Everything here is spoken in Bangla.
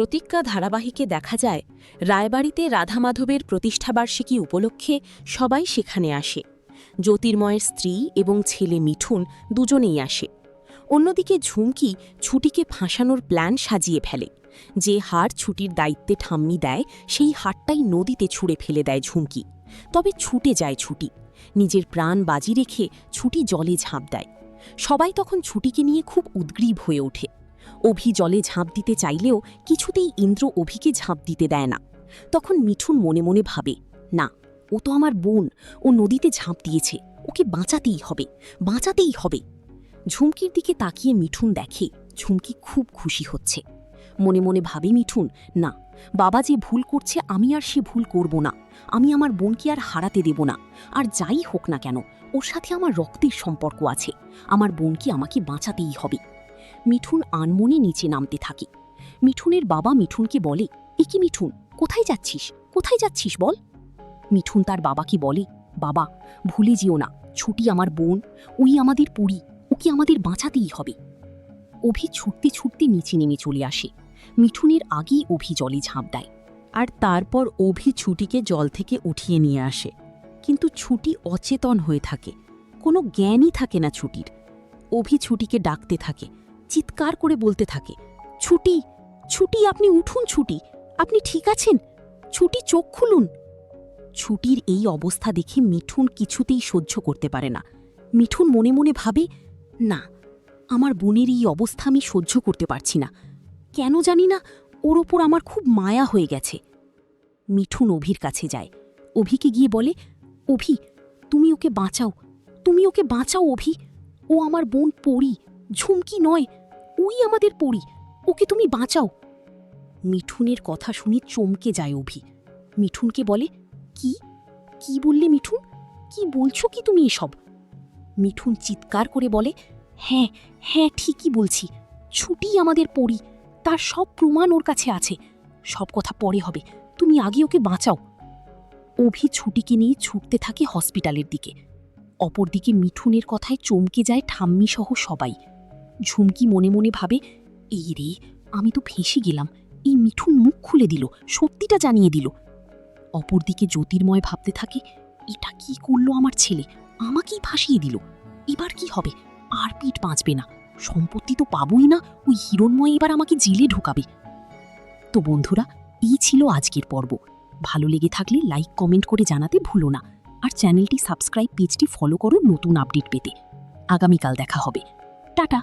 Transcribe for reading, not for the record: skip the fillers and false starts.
প্রতিজ্ঞা ধারাবাহিকে দেখা যায় রায়বাড়িতে রাধা মাধবের প্রতিষ্ঠাবার্ষিকী উপলক্ষে সবাই সেখানে আসে। জ্যোতির্ময়ের স্ত্রী এবং ছেলে মিঠুন দুজনেই আসে। অন্যদিকে ঝুমকি ছুটিকে ফাঁসানোর প্ল্যান সাজিয়ে ফেলে। যে হার ছুটির দায়িত্বে ঠাম্মি দেয় সেই হারটাই নদীতে ছুঁড়ে ফেলে দেয় ঝুমকি। তবে ছুটে যায় ছুটি। নিজের প্রাণ বাজি রেখে ছুটি জলে ঝাঁপ দেয়। সবাই তখন ছুটিকে নিয়ে খুব উদ্গ্রীব হয়ে ওঠে। অভি জলে ঝাঁপ দিতে চাইলেও কিছুতেই ইন্দ্র অভিকে ঝাঁপ দিতে দেয় না। তখন মিঠুন মনে মনে ভাবে, না, ও তো আমার বোন, ও নদীতে ঝাঁপ দিয়েছে, ওকে বাঁচাতেই হবে, বাঁচাতেই হবে। ঝুমকির দিকে তাকিয়ে মিঠুন দেখে ঝুমকি খুব খুশি হচ্ছে। মনে মনে ভাবে মিঠুন, না, বাবা যে ভুল করছে আমি আর সে ভুল করব না। আমি আমার বোনকে আর হারাতে দেব না। আর যাই হোক না কেন, ওর সাথে আমার রক্তের সম্পর্ক আছে। আমার বোনকে আমাকে বাঁচাতেই হবে। মিঠুন আনমনে নিচে নামতে থাকে। মিঠুনের বাবা মিঠুনকে বলে, এ কি মিঠুন, কোথায় যাচ্ছিস, কোথায় যাচ্ছিস বল? মিঠুন তার বাবাকে বলে, বাবা, ভুলে যেও না, ছুটি আমার বোন, ওই আমাদের পুরী, ওকে আমাদের বাঁচাতেই হবে। অভি ছুটতে ছুটতে নিচে নেমে চলে আসে। মিঠুনের আগেই অভি জলে ঝাঁপ দেয়। আর তারপর অভি ছুটিকে জল থেকে উঠিয়ে নিয়ে আসে। কিন্তু ছুটি অচেতন হয়ে থাকে, কোনো জ্ঞানই থাকে না ছুটির। অভি ছুটিকে ডাকতে থাকে, চিৎকার করে বলতে থাকে, ছুটি, ছুটি, আপনি উঠুন, ছুটি, আপনি ঠিক আছেন? ছুটি, চোখ খুলুন। ছুটির এই অবস্থা দেখে মিঠুন কিছুতেই সহ্য করতে পারে না। মিঠুন মনে মনে ভাবে, না, আমার বোনের এই অবস্থা আমি সহ্য করতে পারছি না। কেন জানি না, ওর ওপর আমার খুব মায়া হয়ে গেছে। মিঠুন অভির কাছে যায়। অভিকে গিয়ে বলে, অভি, তুমি ওকে বাঁচাও, তুমি ওকে বাঁচাও অভি। ও আমার বোন পরি, ঝুমকি নয়, ওই আমাদের পরি, ওকে তুমি বাঁচাও। মিঠুনের কথা শুনে চমকে যায় অভি। মিঠুনকে বলে, কি, কি বললে মিঠুন, কি বলছো কি তুমি এসব? মিঠুন চিৎকার করে বলে, হ্যাঁ, হ্যাঁ, ঠিকই বলছি, ছুটি আমাদের পরি, তার সব প্রমাণ ওর কাছে আছে। সব কথা পরে হবে, তুমি আগে ওকে বাঁচাও। অভি ছুটিকে নিয়ে ছুটতে থাকে হসপিটালের দিকে। অপরদিকে মিঠুনের কথায় চমকে যায় ঠাম্মি সহ সবাই। ঝুমকি মনে মনে ভাবে, এই রে, আমি তো ফেঁসে গেলাম, এই মিঠুন মুখ খুলে দিল, সত্যিটা জানিয়ে দিল। অপরদিকে জ্যোতির্ময় ভাবতে থাকে, এটা কি করলো আমার ছেলে, আমাকেই ফাঁসিয়ে দিল। এবার কি হবে? আর পিঠ বাঁচবে না, সম্পত্তি তো পাবই না, ওই হিরণময় এবার আমাকে জেলে ঢোকাবে। তো বন্ধুরা, এই ছিল আজকের পর্ব। ভালো লেগে থাকলে লাইক কমেন্ট করে জানাতে ভুলো না। আর চ্যানেলটি সাবস্ক্রাইব, পেজটি ফলো করো নতুন আপডেট পেতে। আগামীকাল দেখা হবে। টাটা।